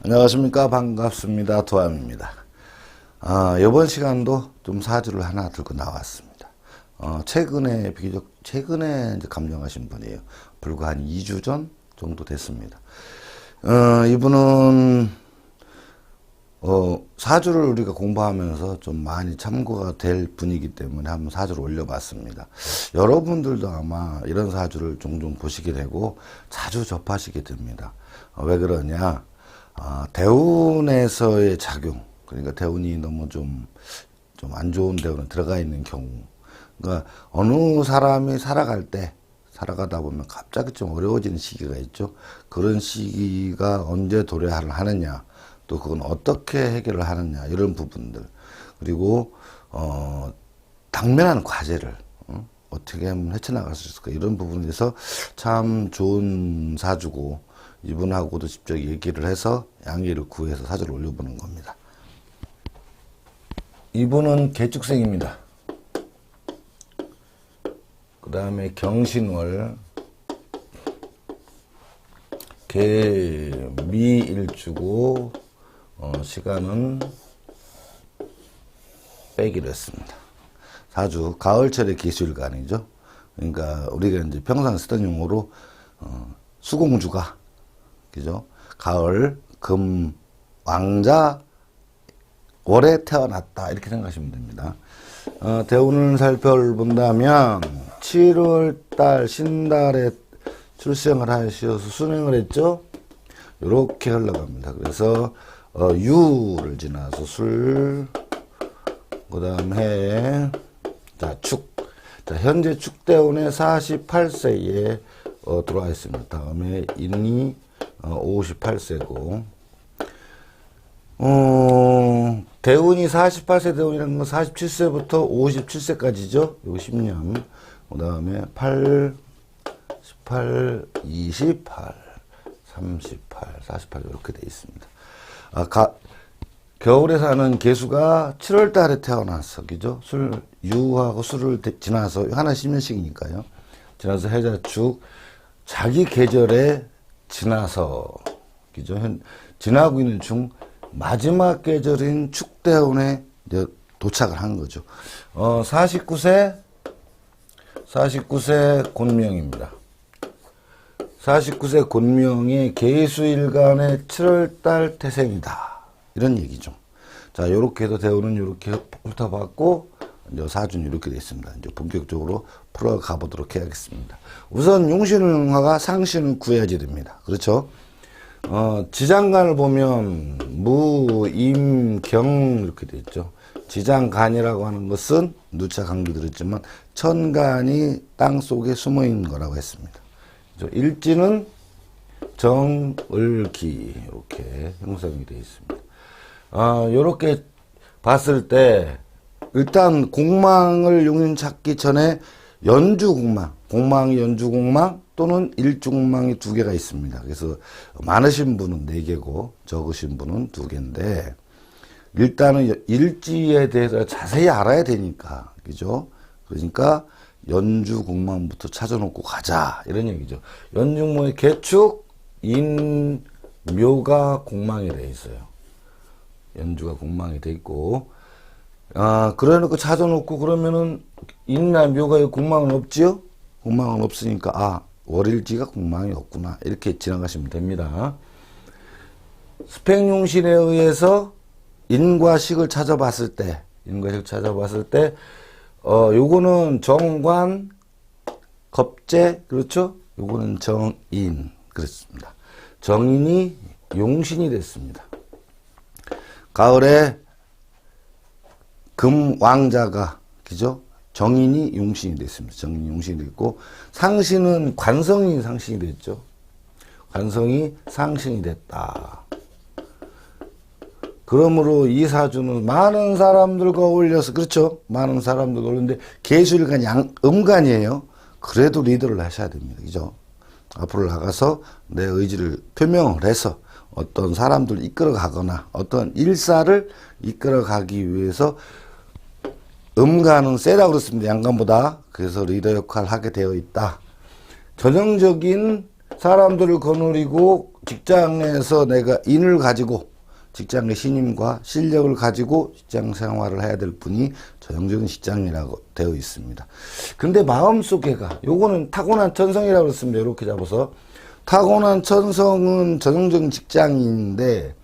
안녕하십니까. 반갑습니다. 도암입니다. 이번 시간도 좀 사주를 하나 들고 나왔습니다. 비교적 최근에 이제 감정하신 분이에요. 불과 한 2주 전 정도 됐습니다. 이분은, 사주를 우리가 공부하면서 좀 많이 참고가 될 분이기 때문에 한번 사주를 올려봤습니다. 여러분들도 아마 이런 사주를 종종 보시게 되고 자주 접하시게 됩니다. 왜 그러냐? 대운에서의 작용, 그러니까 대운이 너무 좀 안 좋은 대운에 들어가 있는 경우, 그러니까 어느 사람이 살아가다 보면 갑자기 좀 어려워지는 시기가 있죠. 그런 시기가 언제 도래를 하느냐, 또 그건 어떻게 해결을 하느냐, 이런 부분들, 그리고 당면한 과제를 어떻게 하면 헤쳐나갈 수 있을까, 이런 부분에 대해서 참 좋은 사주고, 이분하고도 직접 얘기를 해서 양해를 구해서 사주를 올려보는 겁니다. 이분은 개축생입니다. 그 다음에 경신월, 개미일주고, 시간은 빼기로 했습니다. 사주, 가을철의 기수일간이죠. 그러니까 우리가 이제 평상 쓰던 용어로, 수공주가, 그죠? 가을, 금, 왕자, 월에 태어났다. 이렇게 생각하시면 됩니다. 대운을 살펴본다면, 7월달, 신달에 출생을 하셔서 순행을 했죠? 요렇게 흘러갑니다. 그래서, 유를 지나서 술, 그 다음 해, 자, 축. 자, 현재 축대운에 48세에 들어와 있습니다. 다음에 인이 58세고, 대운이 48세 대운이라는 건 47세부터 57세까지죠. 요 10년. 그 다음에 8, 18, 28, 38, 48, 이렇게 돼 있습니다. 겨울에 사는 개수가 7월 달에 태어났어. 그죠? 유하고 술을 지나서, 하나 10년씩이니까요. 지나서 해자축, 자기 계절에 지나서, 그죠? 지나고 있는 중 마지막 계절인 축대운에 이제 도착을 한 거죠. 49세 곤명입니다. 49세 곤명이 개수일간의 7월달 태생이다. 이런 얘기죠. 자, 요렇게 해서 대운은 요렇게 훑어봤고, 이제 사주는 이렇게 되어 있습니다. 이제 본격적으로 풀어가 보도록 해야겠습니다. 우선 용신운화가 상신을 구해야지 됩니다. 그렇죠? 지장간을 보면 무, 임, 경 이렇게 되어 있죠. 지장간이라고 하는 것은 누차 강조 드렸지만 천간이 땅 속에 숨어 있는 거라고 했습니다. 일지는 정, 을, 기 이렇게 형성이 되어 있습니다. 요렇게 봤을 때 일단 공망을 용인 찾기 전에 연주공망, 공망이 연주공망 또는 일주공망이 2개가 있습니다. 그래서 많으신 분은 4개고 적으신 분은 2개인데, 일단은 일지에 대해서 자세히 알아야 되니까, 그죠? 그러니까 연주공망부터 찾아놓고 가자, 이런 얘기죠. 연중모의 개축, 인, 묘가 공망이 되어 있어요. 연주가 공망이 되어 있고, 그래 놓고 찾아놓고 그러면은 인나 묘가 공망은 없지요? 공망은 없으니까, 월일지가 공망이 없구나. 이렇게 지나가시면 됩니다. 스팽용신에 의해서 인과 식을 찾아봤을 때, 요거는 정관, 겁재, 그렇죠? 요거는 정인, 그렇습니다. 정인이 용신이 됐습니다. 가을에 금왕자가, 그죠? 정인이 용신이 됐습니다. 정인이 용신이 됐고, 상신은 관성이 상신이 됐죠. 관성이 상신이 됐다. 그러므로 이 사주는 많은 사람들과 어울려서, 그렇죠? 많은 사람들과 어울리는데, 개수일간이 음간이에요. 그래도 리더를 하셔야 됩니다. 그죠? 앞으로 나가서 내 의지를 표명을 해서 어떤 사람들을 이끌어 가거나 어떤 일사를 이끌어 가기 위해서 음간은 세다고 그랬습니다. 양간보다. 그래서 리더 역할을 하게 되어 있다. 전형적인 사람들을 거느리고 직장에서 내가 인을 가지고 직장의 신임과 실력을 가지고 직장 생활을 해야 될 분이 전형적인 직장이라고 되어 있습니다. 근데 마음속에가 요거는 타고난 천성이라고 그랬습니다. 이렇게 잡아서 타고난 천성은 전형적인 직장인인데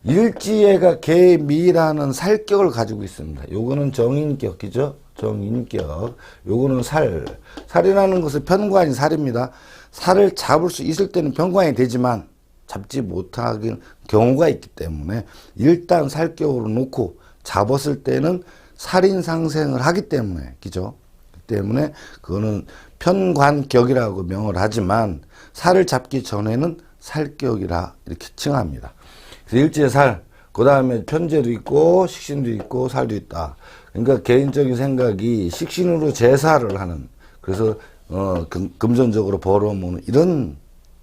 일지애가 개미라는 살격을 가지고 있습니다. 요거는 정인격이죠. 정인격. 요거는 살. 살이라는 것은 편관이 살입니다. 살을 잡을 수 있을 때는 편관이 되지만 잡지 못하는 경우가 있기 때문에 일단 살격으로 놓고 잡았을 때는 살인상생을 하기 때문에, 그죠? 그 때문에 그거는 편관격이라고 명을 하지만 살을 잡기 전에는 살격이라 이렇게 칭합니다. 그래서 일지의 살, 그 다음에 편재도 있고 식신도 있고 살도 있다. 그러니까 개인적인 생각이 식신으로 제사를 하는, 그래서 금전적으로 벌어모으는 이런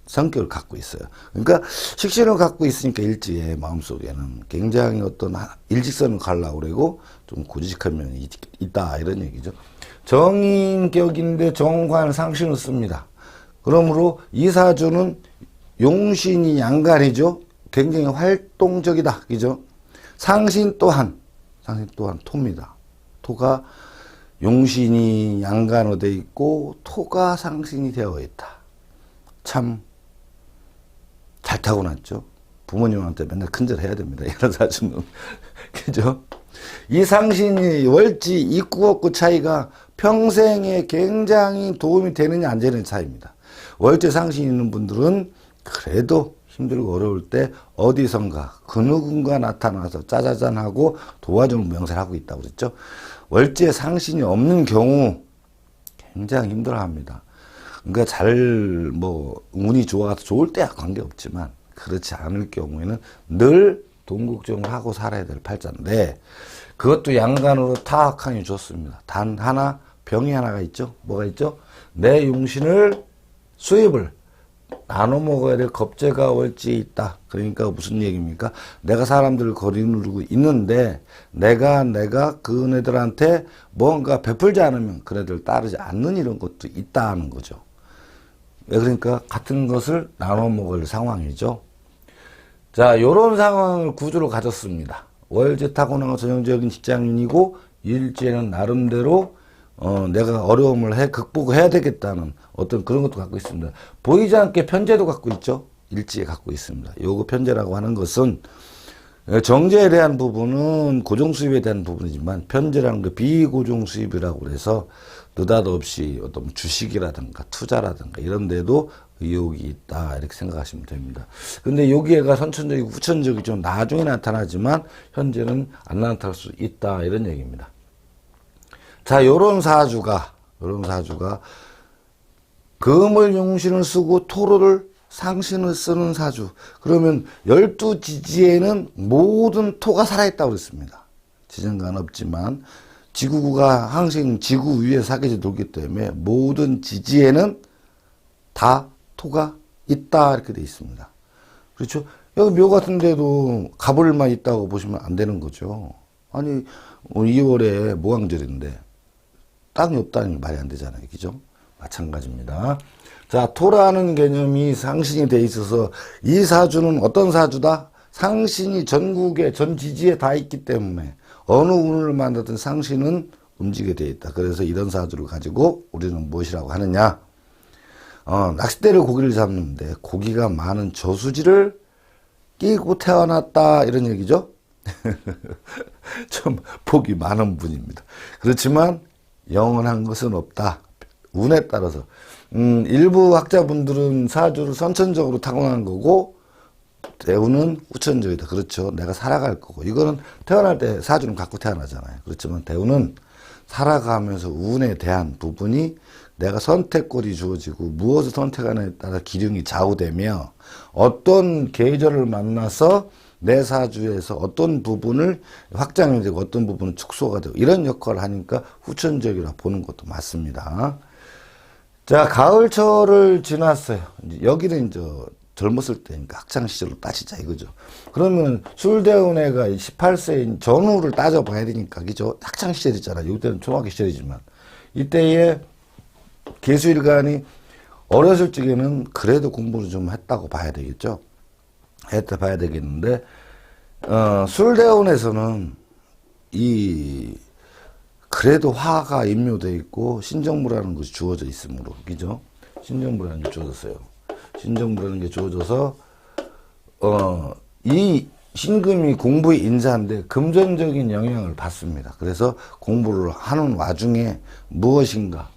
성격을 갖고 있어요. 그러니까 식신을 갖고 있으니까 일지의 마음속에는 굉장히 어떤 일직선을 가려고 그러고 좀 고지식한 면이 있다 이런 얘기죠. 정인격인데 정관 상신을 씁니다. 그러므로 이 사주는 용신이 양간이죠. 굉장히 활동적이다. 그죠? 상신 또한 토입니다. 토가 용신이 양간으로 되어 있고 토가 상신이 되어 있다. 참 잘 타고났죠. 부모님한테 맨날 큰절해야 됩니다. 이런 사주는. 그죠? 이 상신이 월지 있고 없고 차이가 평생에 굉장히 도움이 되느냐 안 되는 차이입니다. 월지 상신 있는 분들은 그래도 힘들고 어려울 때 어디선가 그 누군가 나타나서 짜자잔 하고 도와주는 명세를 하고 있다고 그랬죠. 월지에 상신이 없는 경우 굉장히 힘들어합니다. 그러니까 운이 좋아서 좋을 때야 관계없지만 그렇지 않을 경우에는 늘 동국정을 하고 살아야 될 팔자인데 그것도 양간으로 타악하니 좋습니다. 단 하나 병이 하나가 있죠. 뭐가 있죠? 내 용신을 수입을 나눠 먹어야 될 겁재가 월지에 있다. 그러니까 무슨 얘기입니까? 내가 사람들을 거리 누르고 있는데 내가 그네들한테 뭔가 베풀지 않으면 그네들 따르지 않는 이런 것도 있다는 거죠. 그러니까 같은 것을 나눠 먹을 상황이죠. 자, 요런 상황을 구조로 가졌습니다. 월지 타고난 전형적인 직장인이고 일지에는 나름대로 내가 어려움을 극복해야 되겠다는 어떤 그런 것도 갖고 있습니다. 보이지 않게 편재도 갖고 있죠. 일지에 갖고 있습니다. 요거 편재라고 하는 것은 정제에 대한 부분은 고정수입에 대한 부분이지만 편재라는 게 비고정수입이라고 그래서 느닷없이 어떤 주식이라든가 투자라든가 이런 데도 의욕이 있다 이렇게 생각하시면 됩니다. 근데 여기에가 선천적이고 후천적이 좀 나중에 나타나지만 현재는 안 나타날 수 있다 이런 얘기입니다. 자, 요런 사주가 금을 용신을 쓰고 토를 상신을 쓰는 사주. 그러면 12지지에는 모든 토가 살아있다고 그랬습니다. 지정간 없지만 지구가 항상 지구 위에 사계절 돌기 때문에 모든 지지에는 다 토가 있다 이렇게 돼 있습니다. 그렇죠? 여기 묘 같은 데도 가불만 있다고 보시면 안 되는 거죠. 아니 2월에 모강절인데 땅이 없다니 말이 안 되잖아요. 그죠? 마찬가지입니다. 자, 토라는 개념이 상신이 돼 있어서 이 사주는 어떤 사주다? 상신이 전국에 전 지지에 다 있기 때문에 어느 운을 만들든 상신은 움직이게 돼 있다. 그래서 이런 사주를 가지고 우리는 무엇이라고 하느냐? 낚싯대를 고기를 잡는데 고기가 많은 저수지를 끼고 태어났다 이런 얘기죠. 좀 복이 많은 분입니다. 그렇지만 영원한 것은 없다. 운에 따라서 일부 학자분들은 사주를 선천적으로 타고난 거고 대운은 후천적이다. 그렇죠. 내가 살아갈 거고 이거는 태어날 때 사주는 갖고 태어나잖아요. 그렇지만 대운은 살아가면서 운에 대한 부분이 내가 선택권이 주어지고 무엇을 선택하느냐에 따라 기륭이 좌우되며 어떤 계절을 만나서 내 사주에서 어떤 부분을 확장이 되고 어떤 부분은 축소가 되고 이런 역할을 하니까 후천적이라 보는 것도 맞습니다. 자, 가을철을 지났어요. 여기는 이제 젊었을 때니까 학창시절로 따지자 이거죠. 그러면 술대운 애가 18세인 전후를 따져봐야 되니까, 그죠? 학창시절이잖아. 이때는 초등학교 시절이지만. 이때에 개수일간이 어렸을 적에는 그래도 공부를 좀 했다고 봐야 되겠죠. 했다 봐야 되겠는데, 술대원에서는 그래도 화가 임묘되어 있고, 신정무라는 것이 주어져 있으므로, 그죠? 신정무라는 게 주어졌어요. 신정무라는 게 주어져서, 이 신금이 공부의 인자인데 금전적인 영향을 받습니다. 그래서 공부를 하는 와중에 무엇인가,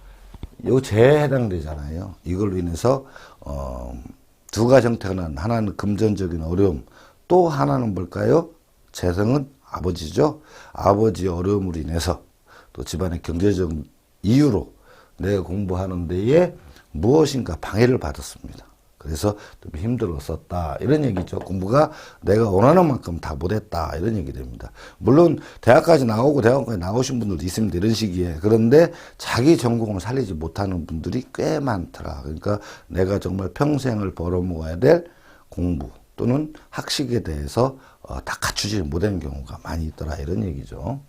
요 재에 해당되잖아요. 이걸로 인해서, 두 가지 형태가 난, 하나는 금전적인 어려움, 또 하나는 뭘까요? 재성은 아버지죠. 아버지의 어려움으로 인해서 또 집안의 경제적 이유로 내가 공부하는 데에 무엇인가 방해를 받았습니다. 그래서 좀 힘들었었다 이런 얘기죠. 공부가 내가 원하는 만큼 다 못했다 이런 얘기 됩니다. 물론 대학까지 나오고 대학원까지 나오신 분들도 있습니다. 이런 시기에. 그런데 자기 전공을 살리지 못하는 분들이 꽤 많더라. 그러니까 내가 정말 평생을 벌어먹어야 될 공부 또는 학식에 대해서 다 갖추지 못한 경우가 많이 있더라 이런 얘기죠.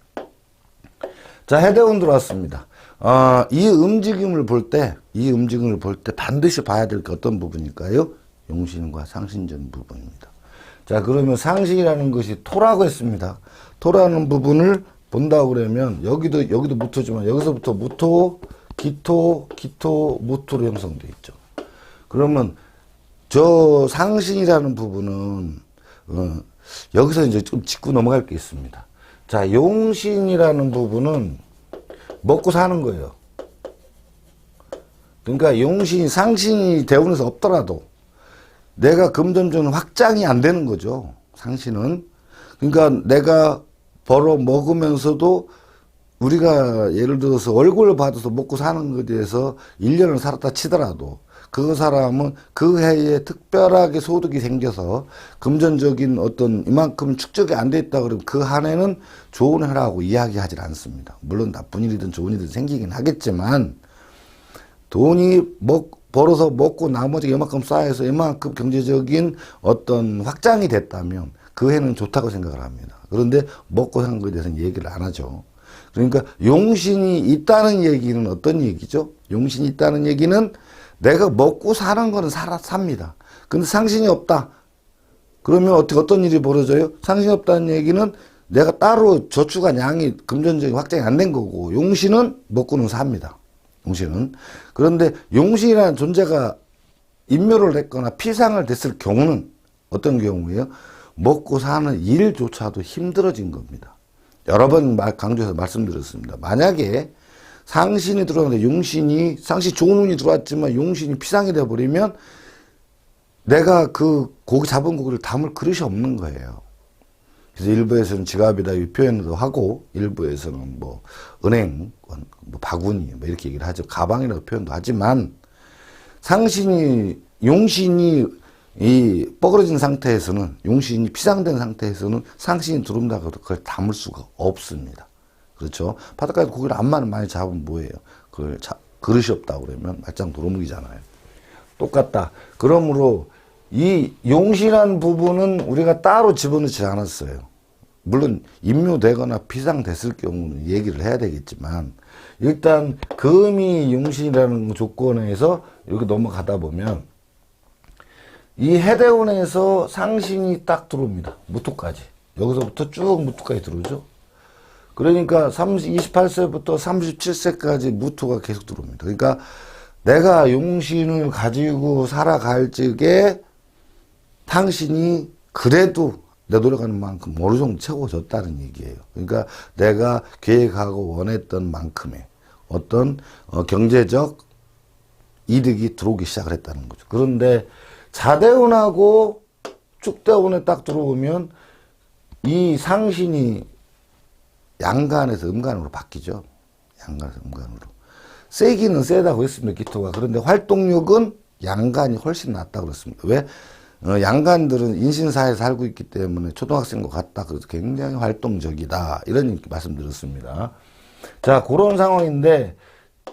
자, 해대운 들어왔습니다. 이 움직임을 볼 때 반드시 봐야 될 게 어떤 부분일까요? 용신과 상신전 부분입니다. 자, 그러면 상신이라는 것이 토라고 했습니다. 토라는 부분을 본다고 그러면 여기도 무토지만 여기서부터 무토, 기토, 무토로 형성되어 있죠. 그러면 저 상신이라는 부분은 여기서 이제 좀 짚고 넘어갈 게 있습니다. 자, 용신이라는 부분은 먹고 사는 거예요. 그러니까 용신이 상신이 대운에서 없더라도 내가 금전적인 확장이 안 되는 거죠. 상신은. 그러니까 내가 벌어 먹으면서도 우리가 예를 들어서 월급을 받아서 먹고 사는 것에 대해서 1년을 살았다 치더라도 그 사람은 그 해에 특별하게 소득이 생겨서 금전적인 어떤 이만큼 축적이 안 돼 있다 그러면 그 한 해는 좋은 해라고 이야기하지 않습니다. 물론 나쁜 일이든 좋은 일이든 생기긴 하겠지만 돈이 벌어서 먹고 나머지 이만큼 쌓여서 이만큼 경제적인 어떤 확장이 됐다면 그 해는 좋다고 생각을 합니다. 그런데 먹고 산 것에 대해서는 얘기를 안 하죠. 그러니까 용신이 있다는 얘기는 어떤 얘기죠? 용신이 있다는 얘기는 내가 먹고 사는 거는 삽니다. 근데 상신이 없다. 그러면 어떤 일이 벌어져요? 상신이 없다는 얘기는 내가 따로 저축한 양이 금전적인 확장이 안 된 거고, 용신은 먹고는 삽니다. 용신은. 그런데 용신이라는 존재가 인묘를 했거나 피상을 됐을 경우는 어떤 경우예요? 먹고 사는 일조차도 힘들어진 겁니다. 여러 번 강조해서 말씀드렸습니다. 만약에 상신이 들어왔는데 상신 좋은 운이 들어왔지만 용신이 피상이 돼버리면 내가 그 잡은 고기를 담을 그릇이 없는 거예요. 그래서 일부에서는 지갑이다 이 표현도 하고, 일부에서는 뭐 은행, 뭐 바구니 뭐 이렇게 얘기를 하죠. 가방이라고 표현도 하지만 용신이 이 뻐그러진 상태에서는, 용신이 피상된 상태에서는 상신이 들어온다고 그걸 담을 수가 없습니다. 그렇죠. 바닷가에서 고기를 암만 많이 잡으면 뭐예요? 그릇이 없다고 그러면 말짱 도루묵이잖아요. 똑같다. 그러므로 이 용신한 부분은 우리가 따로 집어넣지 않았어요. 물론 임묘되거나 피상됐을 경우는 얘기를 해야 되겠지만 일단 금이 용신이라는 조건에서 이렇게 넘어가다 보면 이 해대운에서 상신이 딱 들어옵니다. 무토까지. 여기서부터 쭉 무토까지 들어오죠. 그러니까 28세부터 37세까지 무토가 계속 들어옵니다. 그러니까 내가 용신을 가지고 살아갈 적에 당신이 그래도 내 노력하는 만큼 어느 정도 채워졌다는 얘기예요. 그러니까 내가 계획하고 원했던 만큼의 어떤 경제적 이득이 들어오기 시작을 했다는 거죠. 그런데 자대운하고 축대운에 딱 들어오면 이 상신이 양간에서 음간으로 바뀌죠. 양간에서 음간으로. 세기는 세다고 했습니다. 기토가. 그런데 활동력은 양간이 훨씬 낫다고 그랬습니다. 왜? 양간들은 인신사회에 살고 있기 때문에 초등학생과 같다. 그래서 굉장히 활동적이다. 이런 말씀드렸습니다. 자, 그런 상황인데,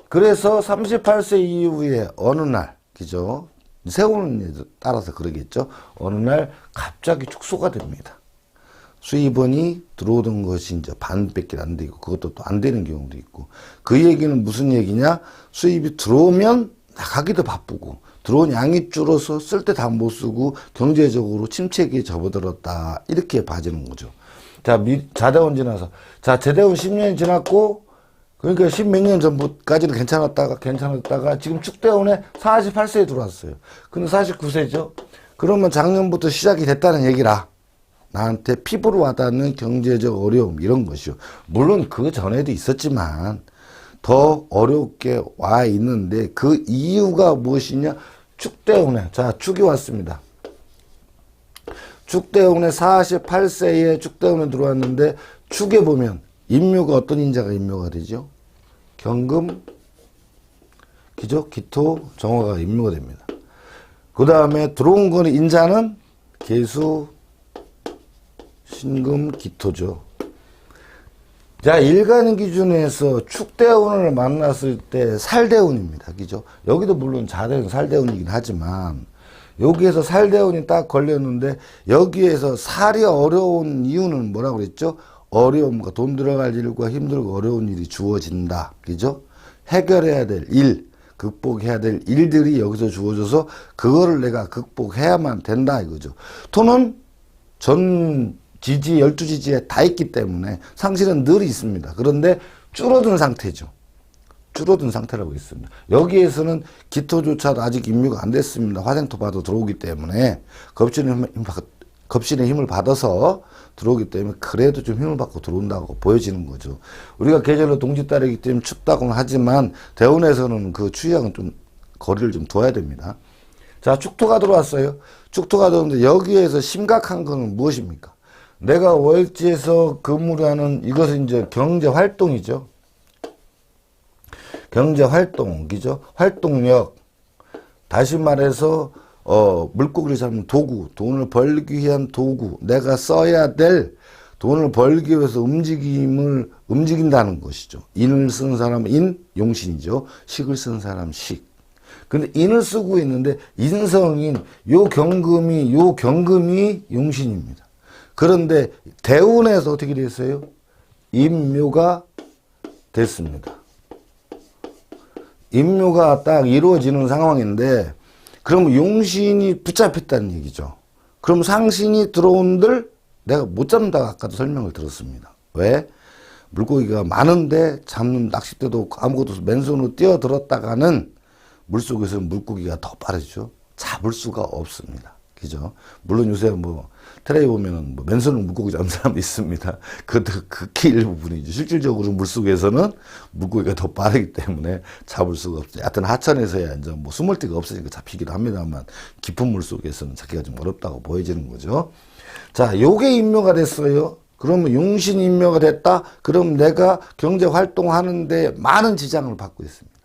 그래서 38세 이후에 어느 날, 그죠? 세우는 따라서 그러겠죠. 어느 날 갑자기 축소가 됩니다. 수입원이 들어오던 것이 이제 반밖에 안 되고, 그것도 또 안 되는 경우도 있고. 그 얘기는 무슨 얘기냐? 수입이 들어오면 나가기도 바쁘고 들어온 양이 줄어서 쓸 때 다 못 쓰고 경제적으로 침체기에 접어들었다. 이렇게 봐지는 거죠. 자, 자대원 지나서. 자, 제대원 10년이 지났고, 그러니까 10몇 년 전까지는 괜찮았다가 지금 축대원에 48세에 들어왔어요. 근데 49세죠? 그러면 작년부터 시작이 됐다는 얘기라. 나한테 피부로 와닿는 경제적 어려움, 이런 것이요. 물론 그 전에도 있었지만, 더 어렵게 와 있는데, 그 이유가 무엇이냐? 축대운에, 자, 축이 왔습니다. 축대운에 48세에 축대운에 들어왔는데, 축에 보면, 인묘가 어떤 인자가 인묘가 되죠? 경금, 기죠? 기토, 정화가 인묘가 됩니다. 그 다음에 들어온 거는 인자는 계수, 신금, 기토죠. 자, 일간 기준에서 축대운을 만났을 때 살대운입니다. 그죠? 여기도 물론 자대운, 살대운이긴 하지만, 여기에서 살대운이 딱 걸렸는데, 여기에서 살이 어려운 이유는 뭐라고 그랬죠? 어려움과 돈 들어갈 일과 힘들고 어려운 일이 주어진다. 그죠? 해결해야 될 일, 극복해야 될 일들이 여기서 주어져서, 그거를 내가 극복해야만 된다. 이거죠. 토는 전 지지, 12지지에 다 있기 때문에 상실은 늘 있습니다. 그런데 줄어든 상태죠. 줄어든 상태라고 있습니다. 여기에서는 기토조차도 아직 임묘가 안 됐습니다. 화생토파도 들어오기 때문에 겁신의 힘을 받아서 들어오기 때문에 그래도 좀 힘을 받고 들어온다고 보여지는 거죠. 우리가 계절로 동짓달이기 때문에 춥다고는 하지만 대운에서는 그 추위하고는 좀 거리를 좀 둬야 됩니다. 자, 축토가 들어왔어요. 축토가 들어오는데 여기에서 심각한 거는 무엇입니까? 내가 월지에서 근무를 하는 이것은 이제 경제 활동이죠. 경제 활동이죠. 활동력. 다시 말해서 물고기를 잡는 도구, 돈을 벌기 위한 도구, 내가 써야 될 돈을 벌기 위해서 움직인다는 것이죠. 인을 쓰는 사람은 인, 용신이죠. 식을 쓰는 사람은 식. 근데 인을 쓰고 있는데 인성인 요 경금이 용신입니다. 그런데 대운에서 어떻게 됐어요? 임묘가 됐습니다. 임묘가 딱 이루어지는 상황인데, 그럼 용신이 붙잡혔다는 얘기죠. 그럼 상신이 들어온들 내가 못 잡는다고 아까도 설명을 들었습니다. 왜? 물고기가 많은데 잡는 낚싯대도 아무것도 없어 맨손으로 뛰어들었다가는 물속에서는 물고기가 더 빠르죠. 잡을 수가 없습니다. 그죠? 물론 요새 뭐 테레비 보면은 뭐 맨손으로 물고기 잡는 사람도 있습니다. 그것도 극히 일부분이죠. 실질적으로 물속에서는 물고기가 더 빠르기 때문에 잡을 수가 없어요. 하여튼 하천에서야 이제 뭐 숨을 데가 없으니까 잡히기도 합니다만 깊은 물속에서는 잡기가 좀 어렵다고 보여지는 거죠. 자, 요게 임묘가 됐어요. 그러면 용신 임묘가 됐다? 그럼 내가 경제 활동하는데 많은 지장을 받고 있습니다.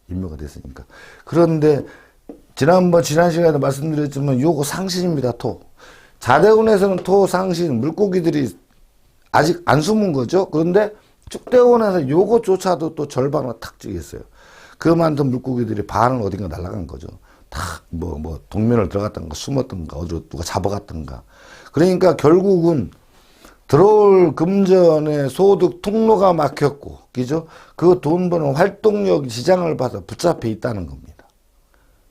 임묘가 됐으니까. 그런데 지난 시간에도 말씀드렸지만 요거 상신입니다. 토. 자대운에서는 토, 상신, 물고기들이 아직 안 숨은 거죠. 그런데 축대운에서 요것조차도 또 절반을 탁 찍었어요. 그만둔 물고기들이 반은 어딘가 날아간 거죠. 다 동면을 들어갔던가 숨었던가 어디로 누가 잡아갔던가. 그러니까 결국은 들어올 금전의 소득 통로가 막혔고, 그죠? 그 돈 버는 활동력 지장을 받아 붙잡혀 있다는 겁니다.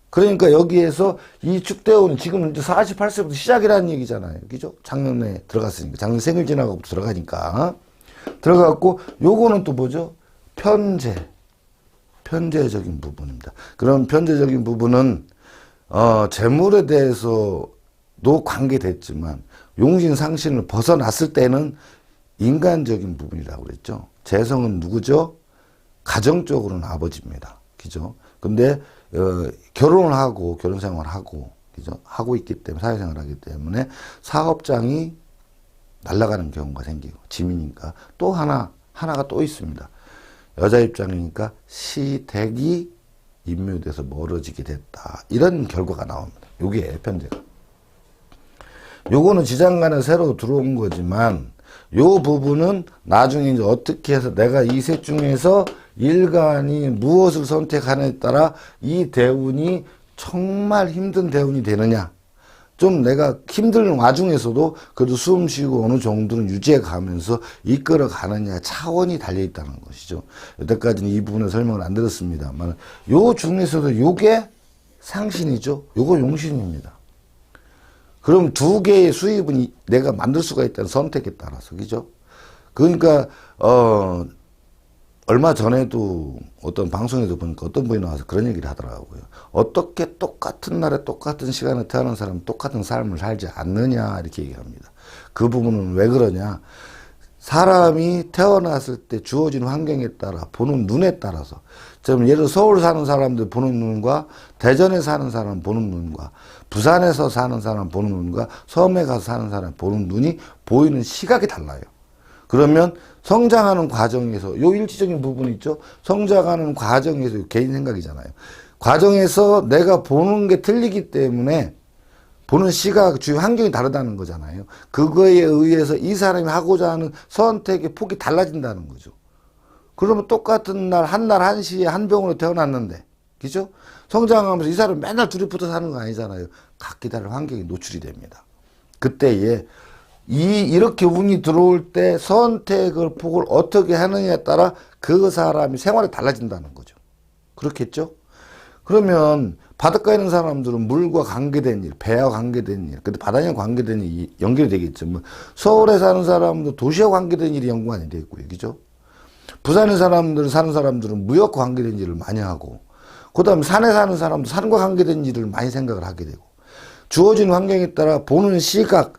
그러니까 여기에서 이 축대운은 지금 이제 48세부터 시작이라는 얘기잖아요. 그죠? 작년에 들어갔으니까. 작년 생일 지나고 들어가니까. 들어갔고, 요거는 또 뭐죠? 편재적인 부분입니다. 그런 편재적인 부분은, 재물에 대해서도 관계됐지만, 용신 상신을 벗어났을 때는 인간적인 부분이라고 그랬죠. 재성은 누구죠? 가정적으로는 아버지입니다. 그죠? 근데, 결혼을 하고, 결혼 생활을 하고, 그죠? 하고 있기 때문에, 사회생활을 하기 때문에 사업장이 날아가는 경우가 생기고, 지민이니까 또 하나가 또 있습니다. 여자 입장이니까 시댁이 임묘돼서 멀어지게 됐다. 이런 결과가 나옵니다. 요게 편제가. 요거는 지장간에 새로 들어온 거지만, 요 부분은 나중에 이제 어떻게 해서 내가 이 셋 중에서 일간이 무엇을 선택하느냐에 따라 이 대운이 정말 힘든 대운이 되느냐, 좀 내가 힘든 와중에서도 그래도 숨 쉬고 어느 정도는 유지해 가면서 이끌어 가느냐 차원이 달려 있다는 것이죠. 여태까지는 이 부분을 설명을 안 드렸습니다만 요 중에서도 요게 상신이죠. 요거 용신입니다. 그럼 두 개의 수입은 내가 만들 수가 있다는 선택에 따라서, 그죠? 그러니까, 얼마 전에도 어떤 방송에도 보니까 어떤 분이 나와서 그런 얘기를 하더라고요. 어떻게 똑같은 날에 똑같은 시간에 태어난 사람은 똑같은 삶을 살지 않느냐, 이렇게 얘기합니다. 그 부분은 왜 그러냐. 사람이 태어났을 때 주어진 환경에 따라 보는 눈에 따라서, 좀 예를 들어 서울 사는 사람들 보는 눈과 대전에 사는 사람 보는 눈과 부산에서 사는 사람 보는 눈과 섬에 가서 사는 사람 보는 눈이 보이는 시각이 달라요. 그러면 성장하는 과정에서 요 일치적인 부분이 있죠. 성장하는 과정에서 개인 생각이잖아요. 과정에서 내가 보는 게 틀리기 때문에 보는 시각, 주위 환경이 다르다는 거잖아요. 그거에 의해서 이 사람이 하고자 하는 선택의 폭이 달라진다는 거죠. 그러면 똑같은 날, 한 시에 한 병으로 태어났는데, 그죠? 성장하면서 이 사람이 맨날 둘이 붙어 사는 거 아니잖아요. 각기 다른 환경에 노출이 됩니다. 그때에 이렇게 운이 들어올 때 선택을 폭을 어떻게 하느냐에 따라 그 사람이 생활이 달라진다는 거죠. 그렇겠죠? 그러면 바닷가에 있는 사람들은 물과 관계된 일, 배와 관계된 일, 근데 바다와 관계된 일이 연결이 되겠지만 서울에 사는 사람도 도시와 관계된 일이 연관이 되어 있고요. 그죠? 부산에 사는 사람들은 무역과 관계된 일을 많이 하고 그 다음에 산에 사는 사람도 산과 관계된 일을 많이 생각을 하게 되고 주어진 환경에 따라 보는 시각,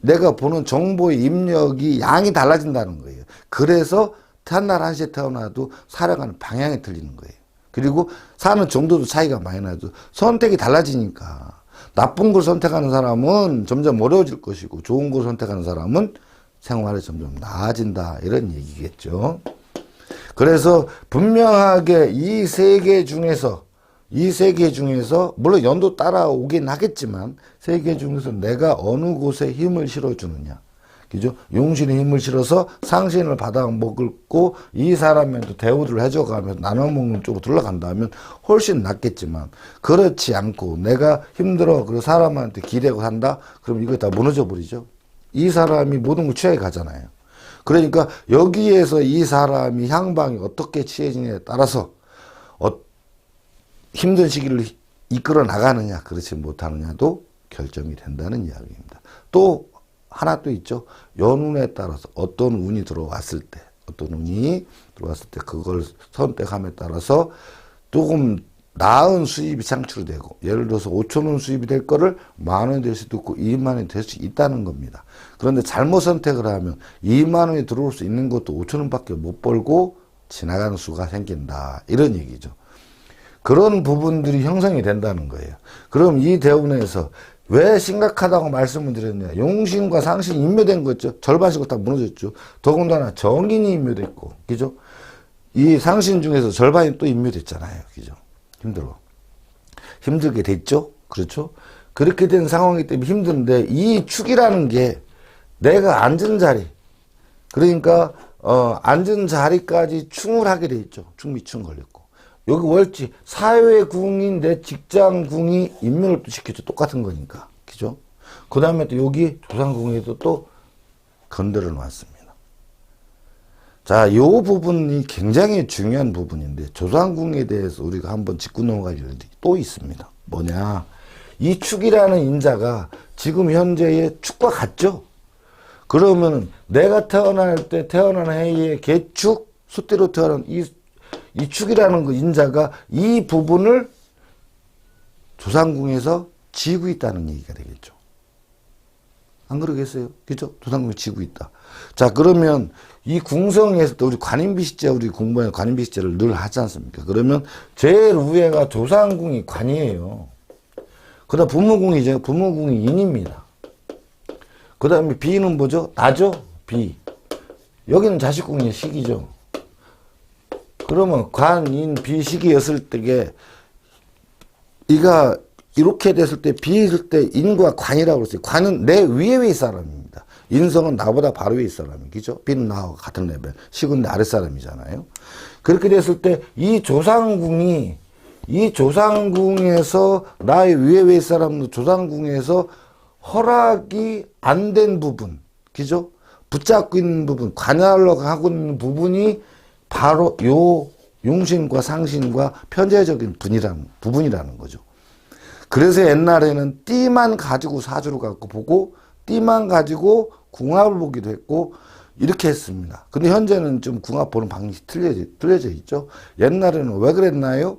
내가 보는 정보의 입력이 양이 달라진다는 거예요. 그래서 한날 한시에 태어나도 살아가는 방향이 틀리는 거예요. 그리고 사는 정도도 차이가 많이 나죠. 선택이 달라지니까 나쁜 걸 선택하는 사람은 점점 어려워질 것이고 좋은 걸 선택하는 사람은 생활이 점점 나아진다 이런 얘기겠죠. 그래서 분명하게 이 세 개 중에서 물론 연도 따라오긴 하겠지만 세 개 중에서 내가 어느 곳에 힘을 실어주느냐, 그죠? 용신의 힘을 실어서 상신을 받아 먹고 이 사람한테 대우를 해줘가면서 나눠 먹는 쪽으로 들어간다면 훨씬 낫겠지만 그렇지 않고 내가 힘들어 그리고 사람한테 기대고 산다 그럼 이거 다 무너져 버리죠. 이 사람이 모든 걸 취하게 가잖아요. 그러니까 여기에서 이 사람이 향방이 어떻게 취해지냐에 따라서 힘든 시기를 이끌어 나가느냐 그렇지 못하느냐도 결정이 된다는 이야기입니다. 또 하나 또 있죠. 연운에 따라서 어떤 운이 들어왔을 때 그걸 선택함에 따라서 조금 나은 수입이 창출되고 예를 들어서 5,000원 수입이 될 거를 10,000원이 될 수도 있고 20,000원이 될 수 있다는 겁니다. 그런데 잘못 선택을 하면 20,000원이 들어올 수 있는 것도 5,000원밖에 못 벌고 지나가는 수가 생긴다 이런 얘기죠. 그런 부분들이 형성이 된다는 거예요. 그럼 이 대운에서 왜 심각하다고 말씀을 드렸냐. 용신과 상신이 인묘된 거죠. 절반씩은 다 무너졌죠. 더군다나 정인이 인묘됐고, 그죠? 이 상신 중에서 절반이 또 인묘됐잖아요. 그죠? 힘들게 됐죠? 그렇죠? 그렇게 된 상황이기 때문에 힘든데, 이 축이라는 게 내가 앉은 자리, 그러니까, 앉은 자리까지 충을 하게 돼 있죠. 충미충 걸렸고. 여기 월지, 사회궁인 내 직장궁이 인묘를 또 시켰죠. 똑같은 거니까. 그죠? 그 다음에 또 여기 조상궁에도 또 건드려 놨습니다. 자, 요 부분이 굉장히 중요한 부분인데, 조상궁에 대해서 우리가 한번 짚고 넘어갈 일이 또 있습니다. 뭐냐. 이 축이라는 인자가 지금 현재의 축과 같죠? 그러면 내가 태어날 때 태어난 해에 개축, 수대로 태어난 이 축이라는 그 인자가 이 부분을 조상궁에서 지고 있다는 얘기가 되겠죠. 안 그러겠어요? 그죠? 조상궁이 지고 있다. 자, 그러면 이 궁성에서 또 우리 관인비식제, 우리 공부하는 관인비식제를 늘 하지 않습니까? 그러면 제일 위에가 조상궁이 관이에요. 그 다음 부모궁이죠. 부모궁이 인입니다. 그 다음에 비는 뭐죠? 나죠? 비. 여기는 자식궁이 식이죠. 그러면 관인 비식이었을 때게 이가 이렇게 됐을 때 비했을 때 인과 관이라고 그랬어요. 관은 내 위에 사람입니다. 인성은 나보다 바로 위에 사람이 그죠? 비는 나하고 같은 레벨, 식은 내 아랫사람이잖아요. 그렇게 됐을 때 이 조상궁이 이 조상궁에서 나의 위에 사람도 조상궁에서 허락이 안 된 부분, 그죠? 붙잡고 있는 부분, 관여하려고 하고 있는 부분이 바로 요 용신과 상신과 편재적인 부분이라는 거죠. 그래서 옛날에는 띠만 가지고 사주를 갖고 보고 띠만 가지고 궁합을 보기도 했고 이렇게 했습니다. 근데 현재는 좀 궁합 보는 방식이 틀려져 있죠. 옛날에는 왜 그랬나요?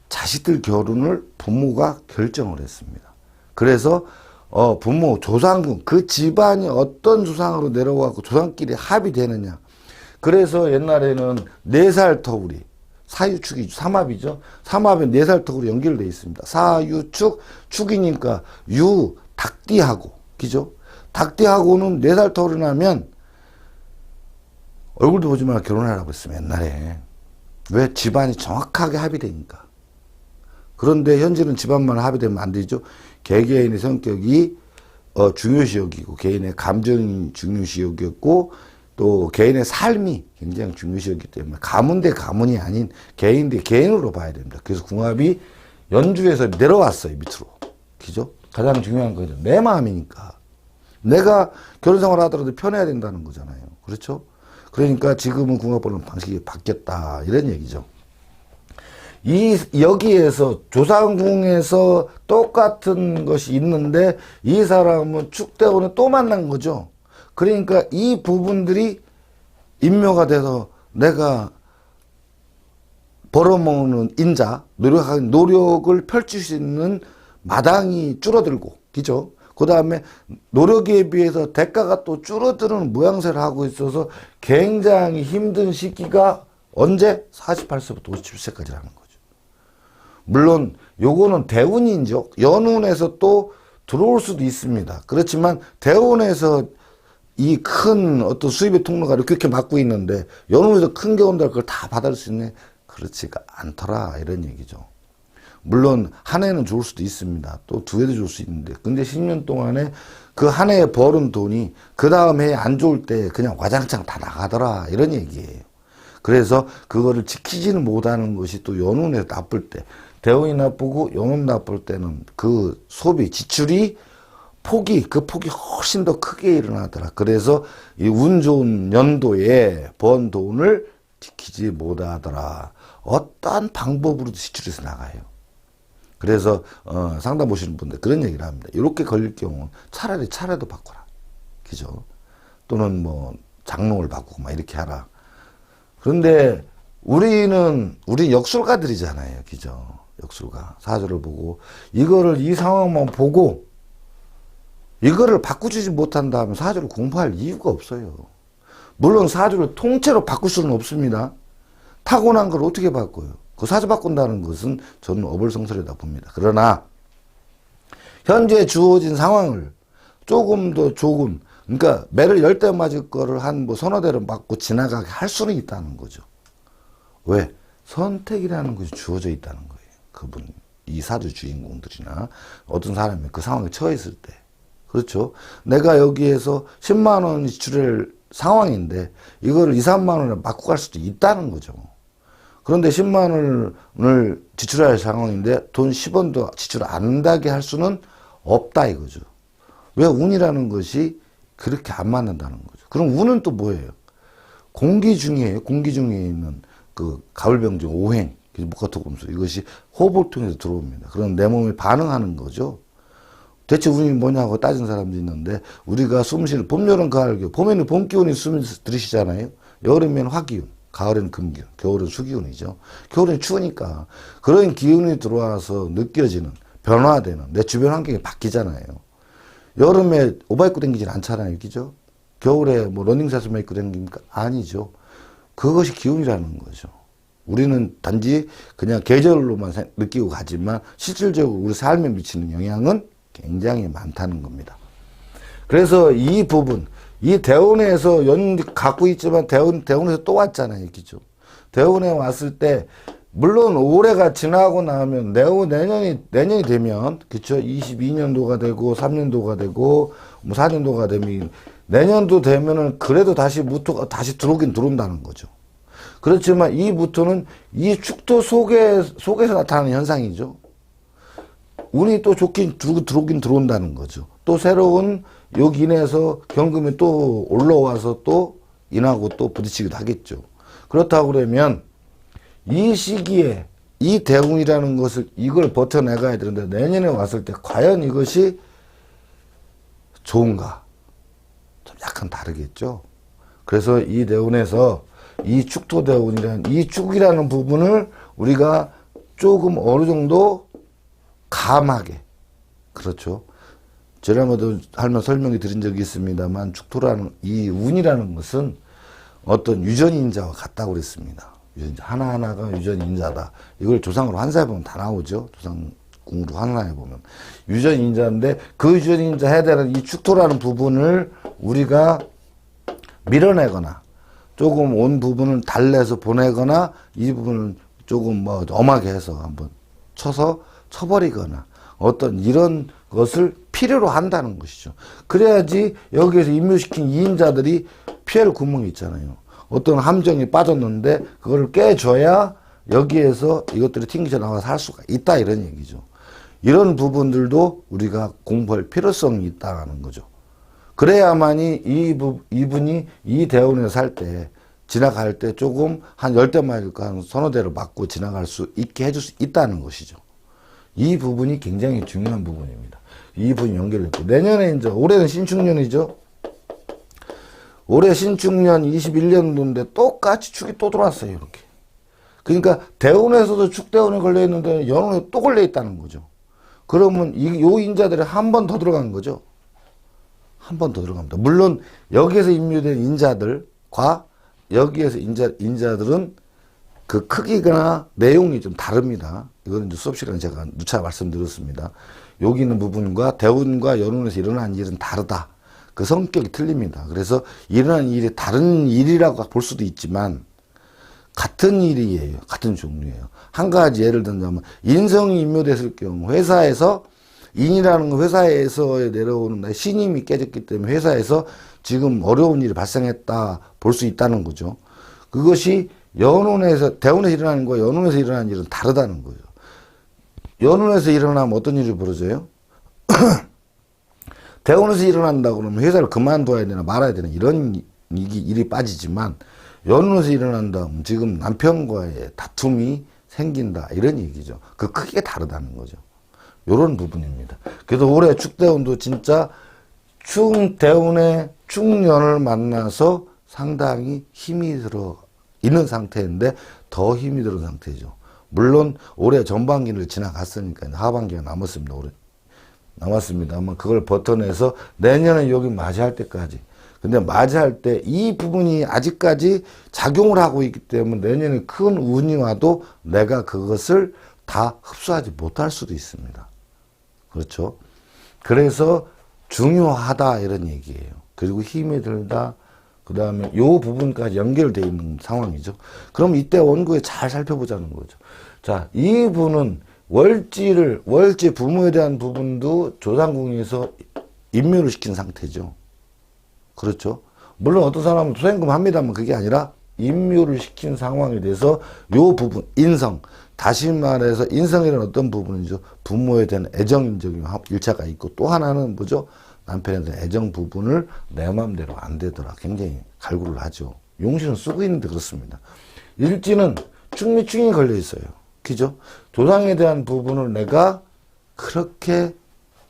자식들 결혼을 부모가 결정을 했습니다. 그래서 부모 조상궁 그 집안이 어떤 조상으로 내려와서 조상끼리 합이 되느냐. 그래서 옛날에는 4살 터울이 사유축이 삼합이죠. 삼합에 4살 터울이 연결되어 있습니다. 사유축 축이니까 유 닭띠하고 그죠? 닭띠하고는 4살 터울이 나면 얼굴도 보지 말고 결혼하라고 했으면 옛날에. 왜? 집안이 정확하게 합의되니까. 그런데 현재는 집안만 합의되면 안 되죠. 개개인의 성격이 중요시 여기고 개인의 감정이 중요시 여겼고 또 개인의 삶이 굉장히 중요시 여기기 때문에 가문 대 가문이 아닌 개인 대 개인으로 봐야 됩니다. 그래서 궁합이 연주에서 내려왔어요. 밑으로. 그죠? 가장 중요한 거죠. 내 마음이니까. 내가 결혼생활 하더라도 편해야 된다는 거잖아요. 그렇죠? 그러니까 지금은 궁합 보는 방식이 바뀌었다. 이런 얘기죠. 여기에서 조상궁에서 똑같은 것이 있는데 이 사람은 축대원을 또 만난 거죠. 그러니까 이 부분들이 인묘가 돼서 내가 벌어먹는 인자, 노력을 펼칠 수 있는 마당이 줄어들고, 그죠? 그 다음에 노력에 비해서 대가가 또 줄어드는 모양새를 하고 있어서 굉장히 힘든 시기가 언제? 48세부터 57세까지라는 거죠. 물론 요거는 대운이죠. 연운에서 또 들어올 수도 있습니다. 그렇지만 대운에서 이 큰 어떤 수입의 통로가 이렇게 막고 있는데 연운에서 큰 게 온다 그걸 다 받을 수 있네? 그렇지가 않더라 이런 얘기죠. 물론 한 해는 좋을 수도 있습니다. 또 두 해도 좋을 수 있는데 근데 10년 동안에 그 한 해에 벌은 돈이 그 다음 해에 안 좋을 때 그냥 와장창 다 나가더라 이런 얘기예요. 그래서 그거를 지키지는 못하는 것이 또 연운에서 나쁠 때 대운이 나쁘고 연운 나쁠 때는 그 소비 지출이 그 폭이 훨씬 더 크게 일어나더라. 그래서 이 운 좋은 연도에 번 돈을 지키지 못하더라. 어떠한 방법으로도 지출해서 나가요. 그래서 상담 보시는 분들 그런 얘기를 합니다. 이렇게 걸릴 경우는 차라리 차례도 바꿔라. 그죠? 또는 뭐 장롱을 바꾸고 막 이렇게 하라. 그런데 우리 역술가들이잖아요. 그죠? 역술가. 사주를 보고 이거를 이 상황만 보고 이거를 바꾸지 못한다 하면 사주를 공부할 이유가 없어요. 물론 사주를 통째로 바꿀 수는 없습니다. 타고난 걸 어떻게 바꿔요? 그 사주 바꾼다는 것은 저는 어불성설이다 봅니다. 그러나 현재 주어진 상황을 조금 더 그러니까 매를 10대 맞을 거를 한 뭐 서너 대를 맞고 지나가게 할 수는 있다는 거죠. 왜? 선택이라는 것이 주어져 있다는 거예요. 이 사주 주인공들이나 어떤 사람이 그 상황에 처했을 때. 그렇죠. 내가 여기에서 10만 원 지출할 상황인데 이거를 2, 3만 원에 맞고 갈 수도 있다는 거죠. 그런데 10만 원을 지출할 상황인데 돈 10원도 지출 안 한다게 할 수는 없다 이거죠. 왜? 운이라는 것이 그렇게 안 맞는다는 거죠. 그럼 운은 또 뭐예요? 공기 중에 있는 그 가을병정 오행, 목화토금수 이것이 호흡을 통해서 들어옵니다. 그럼 내 몸이 반응하는 거죠. 대체 운이 뭐냐고 따진 사람도 있는데 우리가 숨 쉬는 봄, 여름, 가을, 겨울 봄에는 봄 기운이 숨을 들이쉬잖아요. 여름에는 화기운, 가을에는 금기운, 겨울은 수기운이죠. 겨울엔 추우니까 그런 기운이 들어와서 느껴지는 변화되는 내 주변 환경이 바뀌잖아요. 여름에 오바 입고 다니진 않잖아요. 그죠? 겨울에 뭐 러닝샷을 입고 다닙니까? 아니죠. 그것이 기운이라는 거죠. 우리는 단지 그냥 계절로만 느끼고 가지만 실질적으로 우리 삶에 미치는 영향은 굉장히 많다는 겁니다. 그래서 이 부분, 이 대운에서 갖고 있지만 대운에서 또 왔잖아요. 그죠? 대운에 왔을 때, 물론 올해가 지나고 나면 내년이 되면, 그쵸? 22년도가 되고, 3년도가 되고, 뭐 4년도가 되면, 내년도 되면은 그래도 다시 무토가 다시 들어오긴 들어온다는 거죠. 그렇지만 이 무토는 이 축토 속에서 나타나는 현상이죠. 운이 또 들어오긴 들어온다는 거죠. 또 새로운 여기 인해서 경금이 또 올라와서 또 인하고 또 부딪히기도 하겠죠. 그렇다고 그러면 이 시기에 이 대운이라는 것을 이걸 버텨내가야 되는데 내년에 왔을 때 과연 이것이 좋은가? 좀 약간 다르겠죠. 그래서 이 대운에서 이 축토 대운이라는 이 축이라는 부분을 우리가 조금 어느 정도 감하게, 그렇죠. 지난번에도 한번 설명이 드린 적이 있습니다만 축토라는 이 운이라는 것은 어떤 유전인자와 같다고 그랬습니다. 하나하나가 유전인자다. 이걸 조상으로 환사해보면 다 나오죠. 조상궁으로 환사해보면. 유전인자인데 그 유전인자 해당하는 이 축토라는 부분을 우리가 밀어내거나 조금 온 부분을 달래서 보내거나 이 부분을 조금 뭐 엄하게 해서 한번 쳐버리거나 어떤 이런 것을 필요로 한다는 것이죠. 그래야지 여기에서 임묘시킨 이인자들이 피할 구멍이 있잖아요. 어떤 함정이 빠졌는데 그걸 깨줘야 여기에서 이것들이 튕기져 나와서 살 수가 있다 이런 얘기죠. 이런 부분들도 우리가 공부할 필요성이 있다는 거죠. 그래야만이 이분이 이 대운에 살 때 지나갈 때 조금 한 10대 맞을까 한 서너 대를 맞고 지나갈 수 있게 해줄 수 있다는 것이죠. 이 부분이 굉장히 중요한 부분입니다. 이 부분이 연결됐고 내년에 이제 올해는 신축년이죠. 올해 신축년 21년도인데 똑같이 축이 또 들어왔어요. 이렇게. 그러니까 대운에서도 축대운에 걸려있는데 연운에 또 걸려있다는 거죠. 그러면 요 인자들이 한 번 더 들어간 거죠. 한 번 더 들어갑니다. 물론 여기에서 임묘된 인자들과 여기에서 인자들은 그 크기나 내용이 좀 다릅니다. 이거는 이제 수업 시간에 제가 누차 말씀드렸습니다. 여기 있는 부분과 대운과 연운에서 일어난 일은 다르다. 그 성격이 틀립니다. 그래서 일어난 일이 다른 일이라고 볼 수도 있지만 같은 일이에요. 같은 종류예요. 한 가지 예를 들자면 인성이 임묘됐을 경우 회사에서 인이라는 건 회사에서 내려오는 신임이 깨졌기 때문에 회사에서 지금 어려운 일이 발생했다 볼 수 있다는 거죠. 그것이 연운에서 대운에서 일어나는 거와 연운에서 일어나는 일은 다르다는 거죠. 연운에서 일어나면 어떤 일이 벌어져요? 대운에서 일어난다 그러면 회사를 그만둬야 되나 말아야 되나 이런 일이 빠지지만 연운에서 일어난다 지금 남편과의 다툼이 생긴다 이런 얘기죠. 그 크기가 다르다는 거죠. 요런 부분입니다. 그래서 올해 축대운도 진짜 축대운의 축년을 만나서 상당히 힘이 들어 있는 상태인데 더 힘이 들은 상태죠. 물론 올해 전반기를 지나갔으니까 하반기가 남았습니다. 올해 남았습니다만 그걸 버텨내서 내년에 여기 맞이할 때까지. 근데 맞이할 때 이 부분이 아직까지 작용을 하고 있기 때문에 내년에 큰 운이 와도 내가 그것을 다 흡수하지 못할 수도 있습니다. 그렇죠? 그래서 중요하다 이런 얘기예요. 그리고 힘이 들다. 그 다음에 요 부분까지 연결되어 있는 상황이죠. 그럼 이때 원고에 잘 살펴보자는 거죠. 자, 이분은 월지 부모에 대한 부분도 조상궁에서 임묘를 시킨 상태죠. 그렇죠. 물론 어떤 사람은 토생금 합니다만 그게 아니라 임묘를 시킨 상황에 대해서 요 부분, 인성. 다시 말해서 인성이라는 어떤 부분이죠. 부모에 대한 애정적인 일차가 있고 또 하나는 뭐죠? 남편에 대한 애정 부분을 내 마음대로 안 되더라. 굉장히 갈구를 하죠. 용신은 쓰고 있는데 그렇습니다. 일지는 충이 걸려 있어요. 그죠? 조상에 대한 부분을 내가 그렇게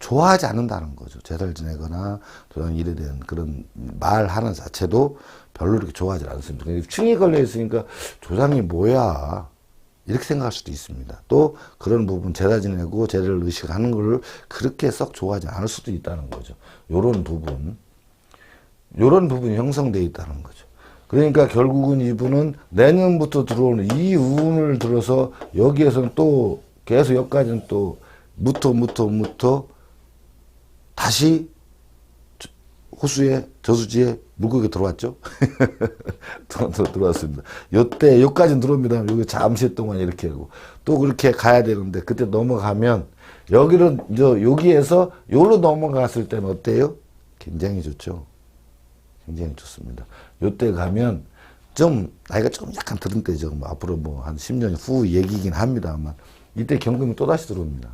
좋아하지 않는다는 거죠. 제사를 지내거나 조상 일에 대한 그런 말하는 자체도 별로 이렇게 좋아하지 않습니다. 충이 걸려 있으니까 조상이 뭐야 이렇게 생각할 수도 있습니다. 또 그런 부분 제사 지내고 제를 의식하는 걸 그렇게 썩 좋아하지 않을 수도 있다는 거죠. 요런 부분이 형성되어 있다는 거죠. 그러니까 결국은 이분은 내년부터 들어오는 이 운을 들어서 여기에서는 또 계속 여기까지는 또 무토 다시 호수에 저수지에 물고기 들어왔죠. 들어왔습니다. 요때 여기까지 들어옵니다. 여기 잠시 동안 이렇게 하고 또 그렇게 가야 되는데 그때 넘어가면 여기에서 요로 넘어갔을 때는 어때요? 굉장히 좋죠. 굉장히 좋습니다. 요때 가면 좀 나이가 좀 약간 들은 때죠. 뭐 앞으로 뭐 한 10년 후 얘기긴 합니다만 이때 경금이 또다시 들어옵니다.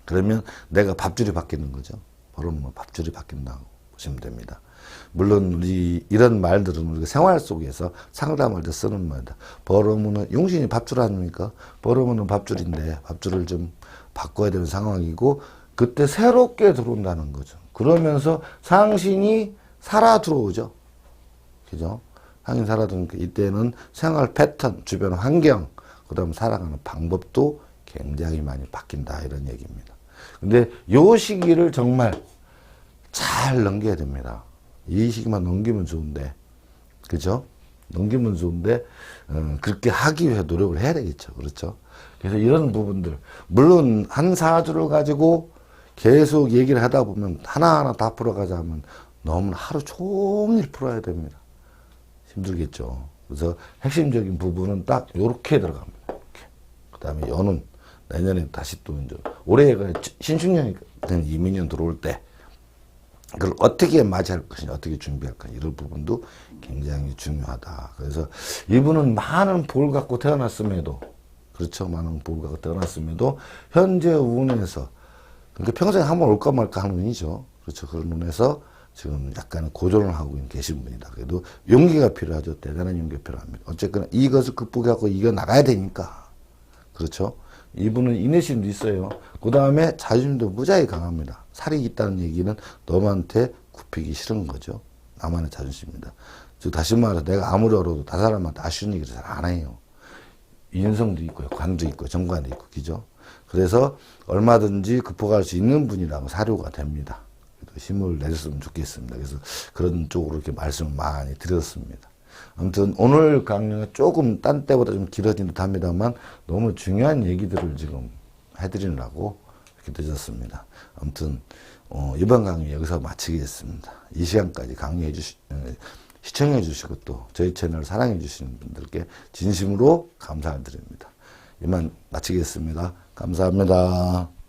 그러면 내가 밥줄이 바뀌는 거죠. 벌어먹는 밥줄이 바뀐다고 보시면 됩니다. 물론 우리 이런 말들은 우리가 생활 속에서 상담할 때 쓰는 말이다. 벌어먹는 용신이 밥줄 아닙니까? 벌어먹는 밥줄인데 밥줄을 좀 바꿔야 되는 상황이고 그때 새롭게 들어온다는 거죠. 그러면서 상신이 살아 들어오죠. 그죠? 상신이 살아 들어오니까 이때는 생활 패턴, 주변 환경, 그 다음에 살아가는 방법도 굉장히 많이 바뀐다 이런 얘기입니다. 근데 요 시기를 정말 잘 넘겨야 됩니다. 이 시기만 넘기면 좋은데, 그죠? 넘기면 좋은데, 그렇게 하기 위해 노력을 해야 되겠죠. 그렇죠? 그래서 이런 부분들, 물론 한 사주를 가지고 계속 얘기를 하다 보면 하나하나 다 풀어가자면 너무 하루 종일 풀어야 됩니다. 힘들겠죠. 그래서 핵심적인 부분은 딱 요렇게 들어갑니다. 이렇게. 그 다음에 연운, 내년에 다시 또 이제 올해가 신축년이 된 이민년 들어올 때 그걸 어떻게 맞이할 것이냐, 어떻게 준비할 것이냐 이런 부분도 굉장히 중요하다. 그래서 이분은 많은 볼 갖고 태어났음에도 그렇죠, 많은 볼 갖고 태어났음에도 현재 운에서 그러니까 평생에 한번 올까 말까 하는 운이죠. 그렇죠. 그런 운에서 지금 약간 고전을 하고 계신 분이다. 그래도 용기가 필요하죠. 대단한 용기가 필요합니다. 어쨌거나 이것을 극복하고 이겨나가야 되니까. 그렇죠. 이분은 인내심도 있어요. 그 다음에 자존심도 무지하게 강합니다. 살이 있다는 얘기는 너한테 굽히기 싫은 거죠. 나만의 자존심입니다. 즉 다시 말해서 내가 아무리 어려도 다른 사람한테 아쉬운 얘기를 잘 안 해요. 인성도 있고요. 관도 있고 정관도 있고 그죠. 그래서 얼마든지 극복할 수 있는 분이라고 사료가 됩니다. 힘을 내줬으면 좋겠습니다. 그래서 그런 쪽으로 이렇게 말씀을 많이 드렸습니다. 아무튼 오늘 강의가 조금 딴 때보다 좀 길어진 듯 합니다만 너무 중요한 얘기들을 지금 해드리느라고 이렇게 늦었습니다. 아무튼 이번 강의 여기서 마치겠습니다. 이 시간까지 강의해 시청해 주시고 또 저희 채널을 사랑해 주시는 분들께 진심으로 감사드립니다. 이만 마치겠습니다. 감사합니다.